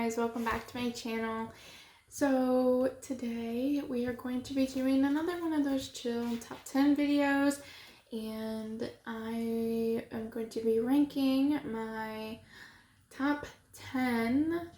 guys, welcome back to my channel. So today we are going to be doing another one of those chill top 10 videos, and I am going to be ranking my top 10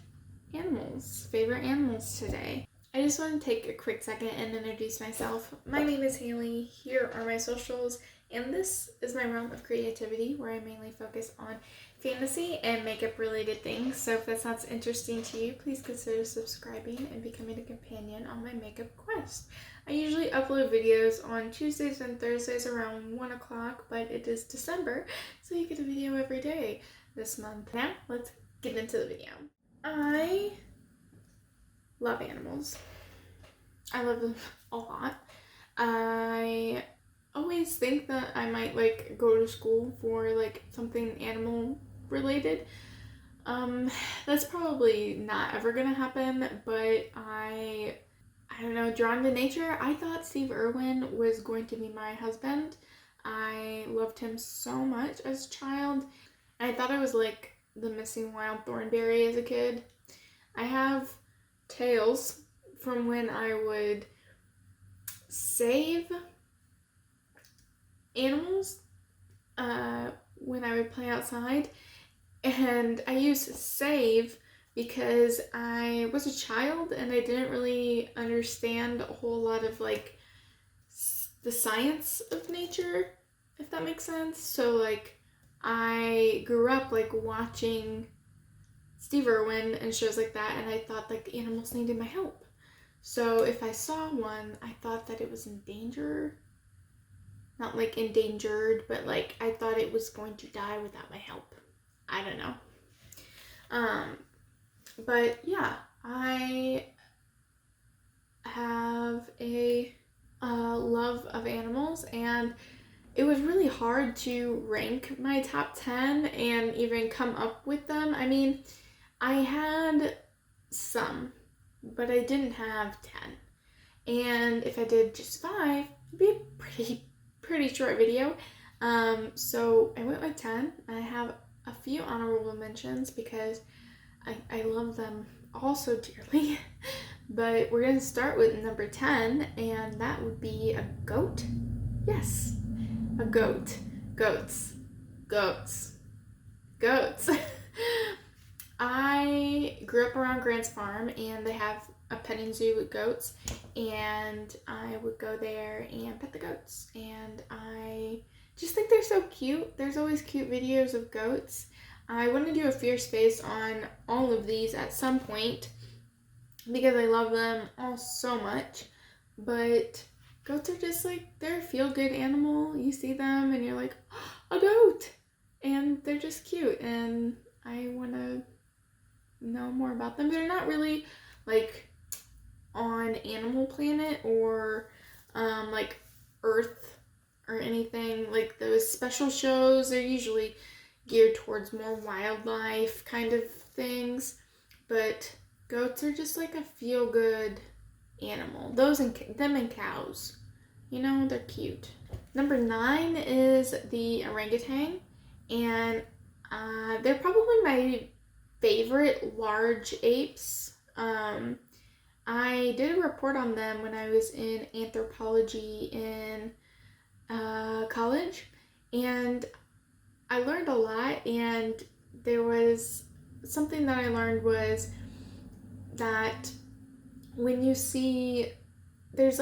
favorite animals today. I just want to take a quick second and introduce myself. My name is Haley, here are my socials, and this is my realm of creativity where I mainly focus on fantasy and makeup related things. So if that sounds interesting to you, please consider subscribing and becoming a companion on my makeup quest. I usually upload videos on Tuesdays and Thursdays around 1 o'clock, but it is December, so you get a video every day this month. Now, let's get into the video. I love animals. I love them a lot. I always think that I might go to school for something animal related. That's probably not ever gonna happen, but I don't know, drawn to nature. I thought Steve Irwin was going to be my husband. I loved him so much as a child. I thought I was like the missing wild Thornberry as a kid. I have tales from when I would save animals when I would play outside, and I use save because I was a child and I didn't really understand a whole lot of the science of nature, if that makes sense. So I grew up watching Steve Irwin and shows like that, and I thought animals needed my help. So if I saw one, I thought that it was in danger. Not endangered, but I thought it was going to die without my help. I don't know. But yeah, I have a love of animals, and it was really hard to rank my top 10 and even come up with them. I mean, I had some, but I didn't have 10. And if I did just 5, it'd be a pretty short video. So I went with 10. I have a few honorable mentions because I love them all so dearly. But we're gonna start with number 10, and that would be a goat. Yes, a goat. Goats. I grew up around Grant's Farm, and they have a petting zoo with goats, and I would go there and pet the goats, and I just think they're so cute. There's always cute videos of goats. I want to do a fierce face on all of these at some point because I love them all so much, but goats are just they're a feel-good animal. You see them and you're like, oh, a goat, and they're just cute, and I want to know more about them. They're not really on Animal Planet or Earth or anything those special shows. They're usually geared towards more wildlife kind of things, but goats are just a feel-good animal. Those and them and cows, they're cute. Number 9 is the orangutan, and they're probably my favorite large apes. I did a report on them when I was in anthropology in college, and I learned a lot, and there was something that I learned was that when you see, there's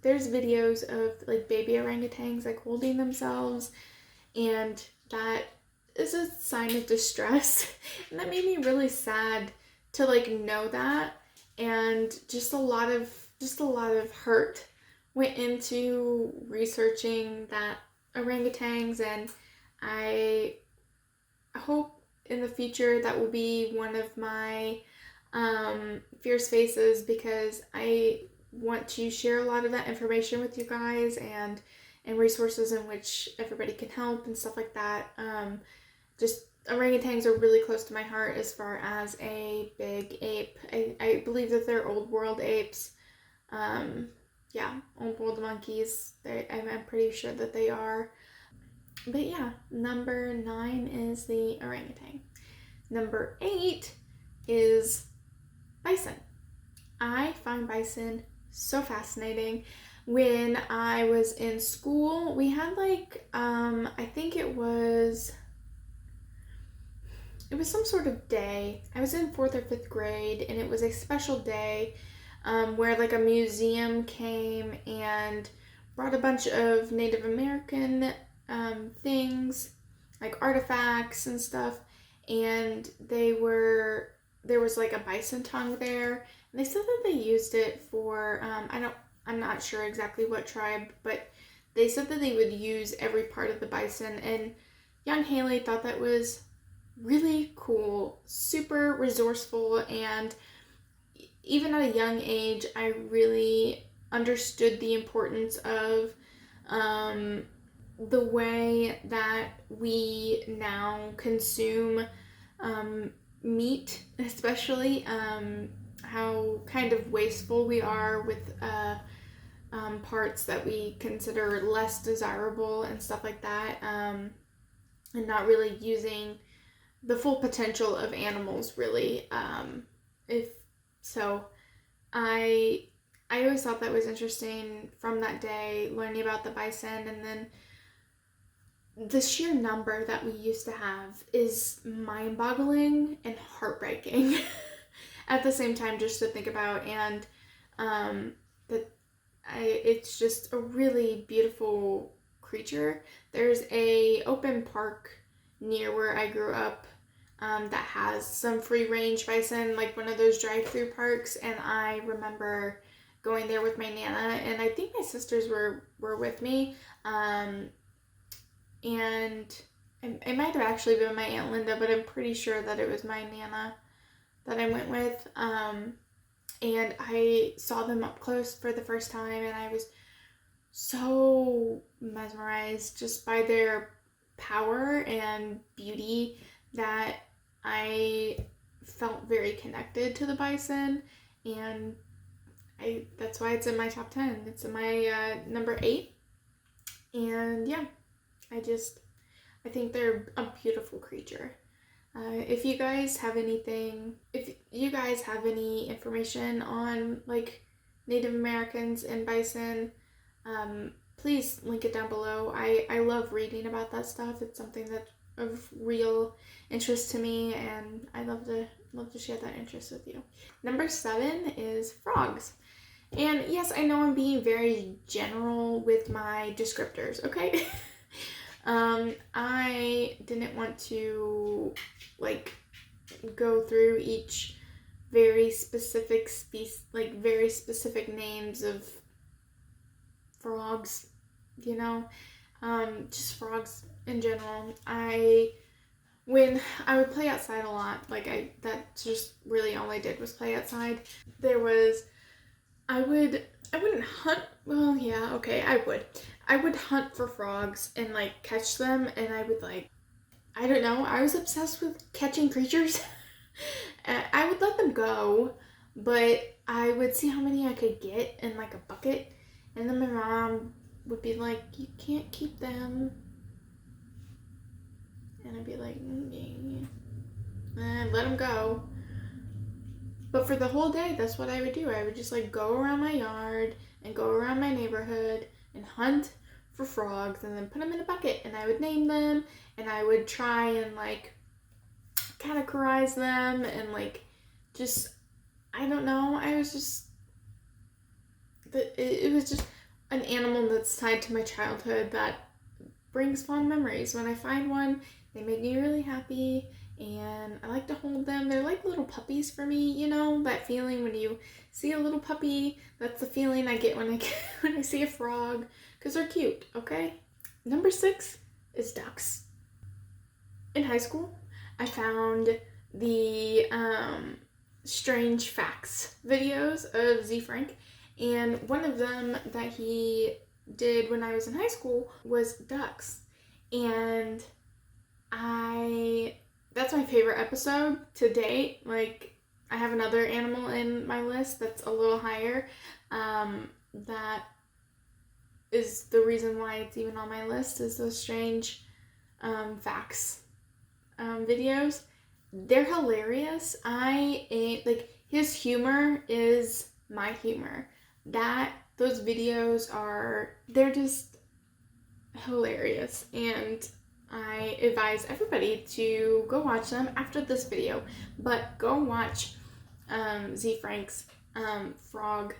videos of baby orangutans holding themselves, and that is a sign of distress, and that made me really sad to know that, and just a lot of hurt went into researching that orangutans, and I hope in the future that will be one of my fierce faces, because I want to share a lot of that information with you guys, and resources in which everybody can help and stuff like that. Just orangutans are really close to my heart as far as a big ape. I believe that they're old world apes. Yeah, old world monkeys. I'm pretty sure that they are. But yeah, number 9 is the orangutan. Number 8 is bison. I find bison so fascinating. When I was in school, we had like, I think it was some sort of day. I was in 4th or 5th grade, and it was a special day where like a museum came and brought a bunch of Native American things, like artifacts and stuff, and there was like a bison tongue there, and they said that they used it for I'm not sure exactly what tribe, but they said that they would use every part of the bison, and young Haley thought that was really cool, super resourceful, and even at a young age, I really understood the importance of the way that we now consume meat, especially how kind of wasteful we are with parts that we consider less desirable and stuff like that, and not really using the full potential of animals, really. If so, I always thought that was interesting from that day, learning about the bison, and then the sheer number that we used to have is mind-boggling and heartbreaking at the same time, just to think about. And it's just a really beautiful creature. There's a open park near where I grew up that has some free range bison, like one of those drive-through parks, and I remember going there with my Nana, and I think my sisters were with me, and it might have actually been my Aunt Linda, but I'm pretty sure that it was my Nana that I went with, and I saw them up close for the first time, and I was so mesmerized just by their power and beauty that I felt very connected to the bison, and that's why it's in my top 10. It's in my number 8, and yeah, I think they're a beautiful creature. If you guys have any information on like Native Americans and bison, please link it down below. I love reading about that stuff. It's something that's of real interest to me, and I love to share that interest with you. Number 7 is frogs. And yes, I know I'm being very general with my descriptors, okay? I didn't want to like go through each very specific very specific names of frogs, just frogs in general. When I would play outside a lot, that's just really all I did was play outside. I wouldn't hunt, well, yeah, okay, I would hunt for frogs and like catch them, and I would I don't know, I was obsessed with catching creatures. I would let them go, but I would see how many I could get in like a bucket, and then my mom would be like, you can't keep them. And I'd be like, let them go. But for the whole day, that's what I would do. I would just go around my yard and go around my neighborhood and hunt for frogs, and then put them in a bucket, and I would name them, and I would try and categorize them, and just, I don't know, I was just, it was just an animal that's tied to my childhood that brings fond memories. When I find one, they make me really happy, and I like to hold them. They're like little puppies for me, that feeling when you see a little puppy. That's the feeling I get when I see a frog, because they're cute, okay? Number 6 is ducks. In high school, I found the Strange Facts videos of Z Frank, and one of them that he did when I was in high school was ducks, and that's my favorite episode to date. I have another animal in my list that's a little higher, that is the reason why it's even on my list, is those Strange Facts videos. they're hilarious. His humor is my humor. Those videos they're just hilarious, and I advise everybody to go watch them after this video. But go watch Z Frank's frog,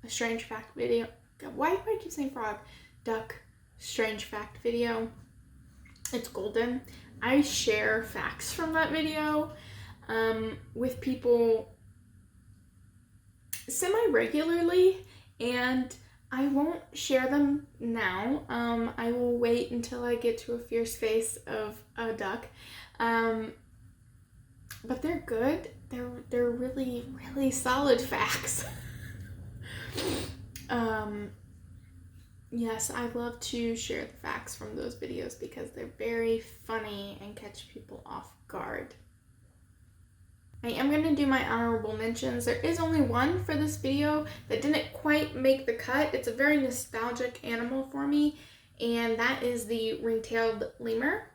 a strange fact video. Why do I keep saying frog? Duck strange fact video. It's golden. I share facts from that video with people semi-regularly, and I won't share them now. I will wait until I get to a fierce face of a duck. But they're good. They're really, really solid facts. Yes, I love to share the facts from those videos because they're very funny and catch people off guard. I am going to do my honorable mentions. There is only one for this video that didn't quite make the cut. It's a very nostalgic animal for me, and that is the ring-tailed lemur.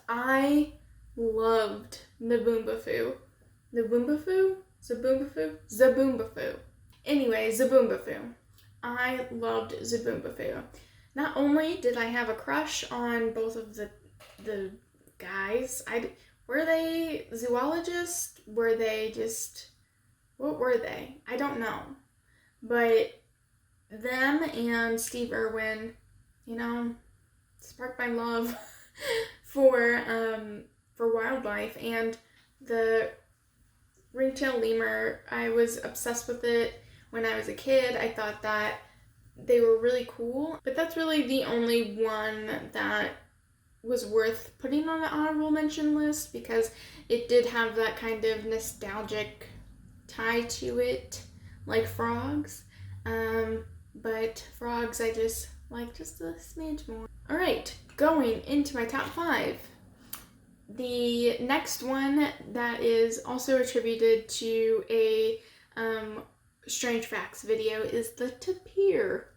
I loved Naboombafoo. Naboombafoo? Zaboombafoo? Zaboombafoo. Anyway, Zaboombafoo. I loved Zaboombafoo. Not only did I have a crush on both of the guys, were they zoologists? Were they just, what were they? I don't know. But them and Steve Irwin, sparked my love for wildlife. And the ring-tailed lemur, I was obsessed with it when I was a kid. I thought that they were really cool, but that's really the only one that was worth putting on the honorable mention list because it did have that kind of nostalgic tie to it, like frogs. But frogs I just like just a smidge more. All right, going into my top 5. The next one that is also attributed to a Strange Facts video is the tapir.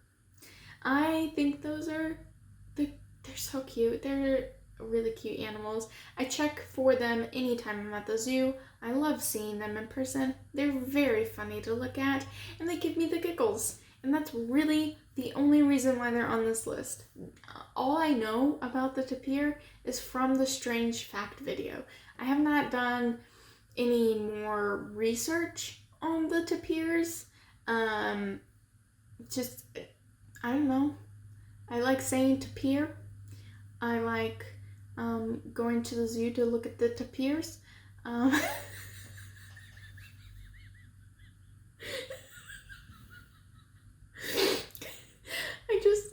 I think they're so cute. They're really cute animals. I check for them anytime I'm at the zoo. I love seeing them in person. They're very funny to look at, and they give me the giggles. And that's really the only reason why they're on this list. All I know about the tapir is from the Strange Fact video. I have not done any more research on the tapirs. I don't know. I like saying tapir. I like going to the zoo to look at the tapirs.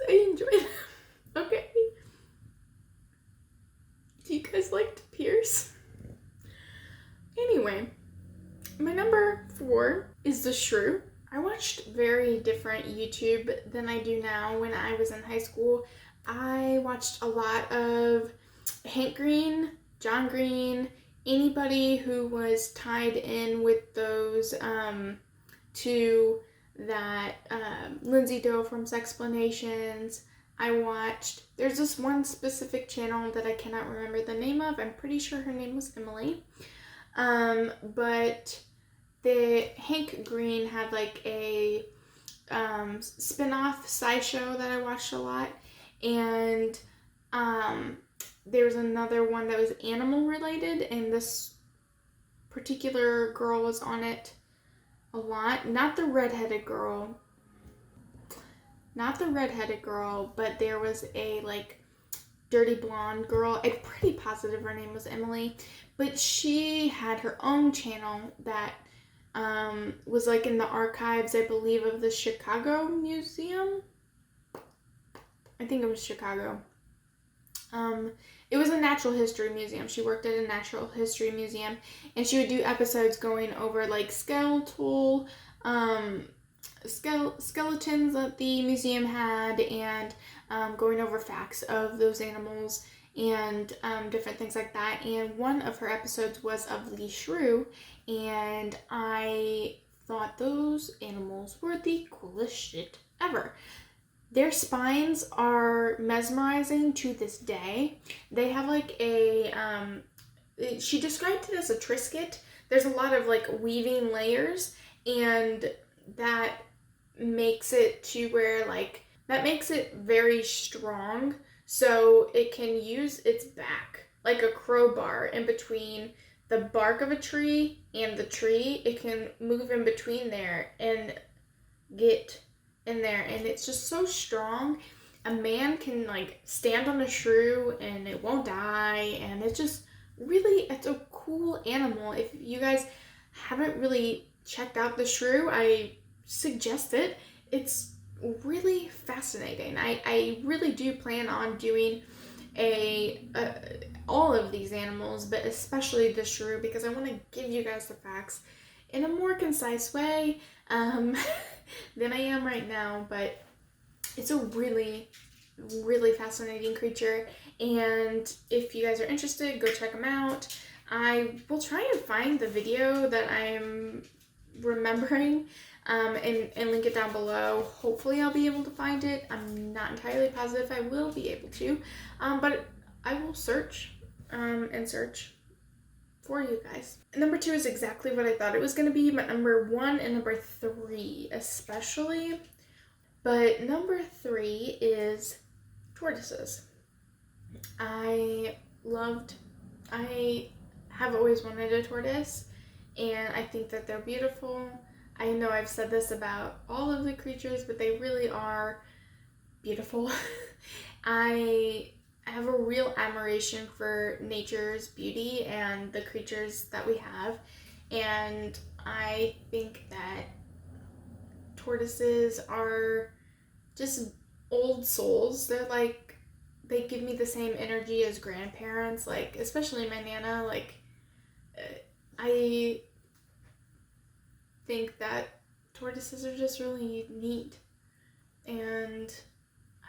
I enjoy them. Okay. Do you guys like tapirs? Anyway, my number 4 is the shrew. I watched very different YouTube than I do now. When I was in high school, I watched a lot of Hank Green, John Green, anybody who was tied in with those to that Lindsay Doe from Sexplanations. There's this one specific channel that I cannot remember the name of. I'm pretty sure her name was Emily. But the Hank Green had like a spin-off SciShow that I watched a lot, and there was another one that was animal related, and this particular girl was on it a lot. Not the redheaded girl, but there was a like dirty blonde girl. I'm pretty positive her name was Emily, but she had her own channel that was like in the archives, I believe, of the Chicago Museum. I think it was Chicago. It was a natural history museum. She worked at a natural history museum, and she would do episodes going over like skeletons that the museum had, and going over facts of those animals and different things like that. And one of her episodes was of the shrew, and I thought those animals were the coolest shit ever. Their spines are mesmerizing to this day. They have like a she described it as a Trisket. There's a lot of like weaving layers, and that makes it to where like that makes it very strong, so it can use its back like a crowbar in between the bark of a tree and the tree. It can move in between there and get in there, and it's just so strong. A man can like stand on a shrew and it won't die, and it's just really, it's a cool animal. If you guys haven't really checked out the shrew, I suggest it. It's really fascinating. I really do plan on doing all of these animals, but especially the shrew, because I want to give you guys the facts in a more concise way um, than I am right now. But it's a really, really fascinating creature, and if you guys are interested, go check them out. I will try and find the video that I'm remembering and link it down below. Hopefully I'll be able to find it. I'm not entirely positive I will be able to, but I will search and search for you guys. Number 2 is exactly what I thought it was going to be, but number 1 and number 3 especially. But number 3 is tortoises. I have always wanted a tortoise, and I think that they're beautiful. I know I've said this about all of the creatures, but they really are beautiful. I have a real admiration for nature's beauty and the creatures that we have, and I think that tortoises are just old souls. They're like, they give me the same energy as grandparents, like especially my Nana. Like I think that tortoises are just really neat, and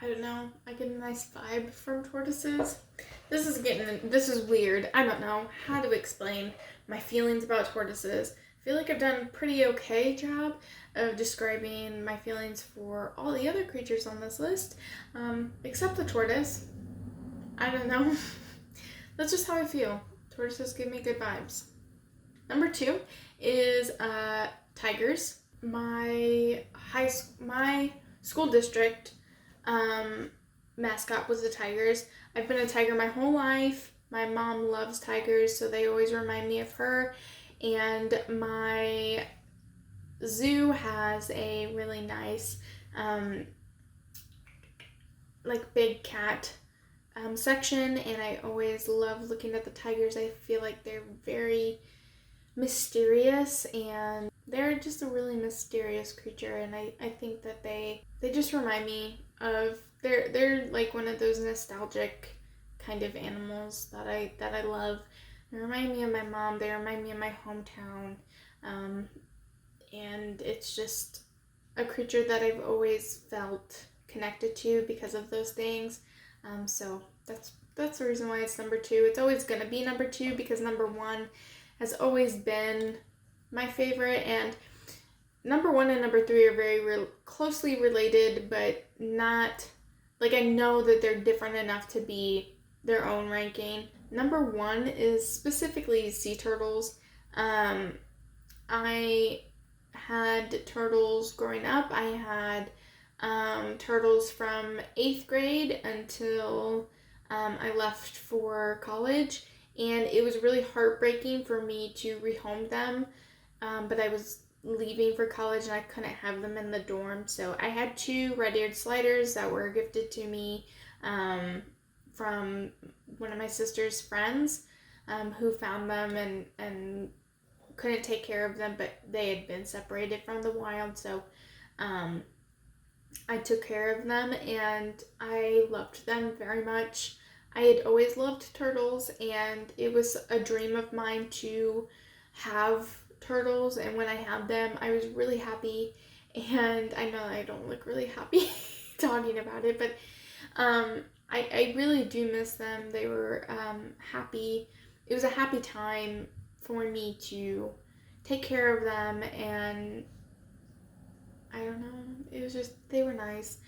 I don't know, I get a nice vibe from tortoises. This is weird. I don't know how to explain my feelings about tortoises. I feel like I've done a pretty okay job of describing my feelings for all the other creatures on this list, except the tortoise. I don't know. That's just how I feel. Tortoises give me good vibes. Number 2 is tigers. My school district mascot was the tigers. I've been a tiger my whole life. My mom loves tigers, so they always remind me of her. And my zoo has a really nice like big cat section, and I always love looking at the tigers. I feel like they're very mysterious, and they're just a really mysterious creature, and I think that they just remind me of, they're like one of those nostalgic kind of animals that I love. They remind me of my mom, they remind me of my hometown, and it's just a creature that I've always felt connected to because of those things. So that's the reason why it's number 2. It's always gonna be number 2 because number 1 has always been my favorite, and number 1 and number 3 are very closely related, but not, like, I know that they're different enough to be their own ranking. Number 1 is specifically sea turtles. I had turtles growing up. I had turtles from 8th grade until I left for college, and it was really heartbreaking for me to rehome them, but I was leaving for college and I couldn't have them in the dorm, so I had 2 red-eared sliders that were gifted to me from one of my sister's friends, who found them and couldn't take care of them, but they had been separated from the wild, so I took care of them, and I loved them very much. I had always loved turtles, and it was a dream of mine to have turtles, and when I had them, I was really happy. And I know I don't look really happy talking about it, but I really do miss them. They were happy. It was a happy time for me to take care of them, and I don't know, it was just, they were nice.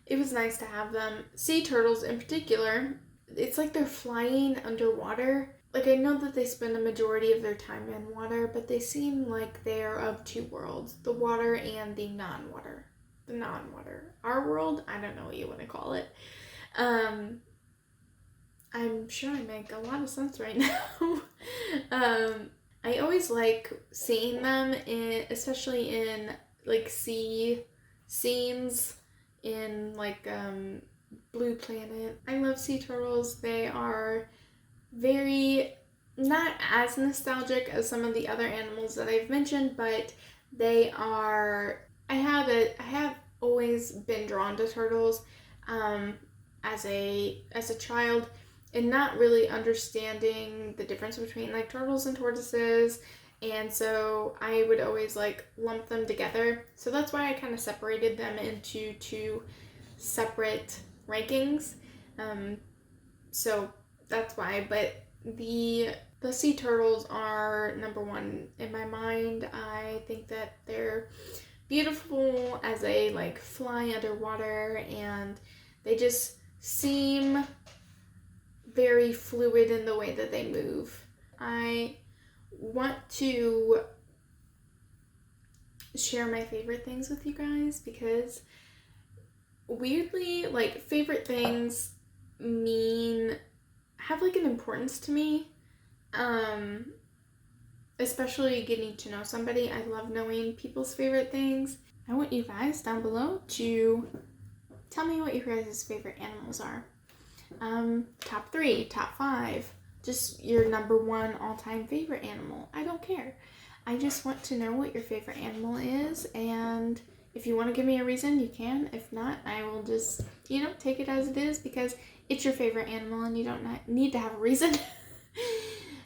It was nice to have them. Sea turtles in particular, it's like they're flying underwater. like, I know that they spend a majority of their time in water, but they seem like they're of two worlds, the water and the non-water. The non-water. Our world, I don't know what you want to call it. I'm sure I make a lot of sense right now. I always like seeing them, especially in like sea scenes in like Blue Planet. I love sea turtles. They are very not as nostalgic as some of the other animals that I've mentioned, but they are. I have always been drawn to turtles as a child, and not really understanding the difference between like turtles and tortoises. And so I would always like lump them together. So that's why I kind of separated them into two separate rankings. So that's why. But the sea turtles are number one in my mind. I think that they're beautiful as they like fly underwater, and they just seem very fluid in the way that they move. I want to share my favorite things with you guys because weirdly, like, favorite things have like an importance to me. Especially getting to know somebody. I love knowing people's favorite things. I want you guys down below to tell me what your guys' favorite animals are. Top 3, top 5, just your number 1 all-time favorite animal. I don't care. I just want to know what your favorite animal is, and if you want to give me a reason, you can. If not, I will just, take it as it is because it's your favorite animal and you don't need to have a reason.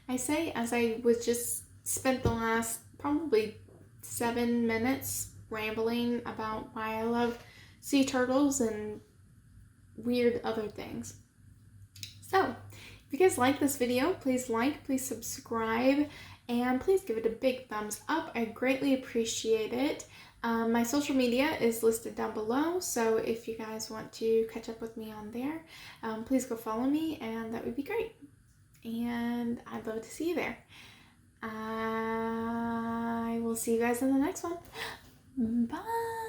I say as I was just spent the last probably 7 minutes rambling about why I love sea turtles and weird other things. So, if you guys like this video, please subscribe, and please give it a big thumbs up. I greatly appreciate it. My social media is listed down below, so if you guys want to catch up with me on there, please go follow me, and that would be great. And I'd love to see you there. I will see you guys in the next one. Bye!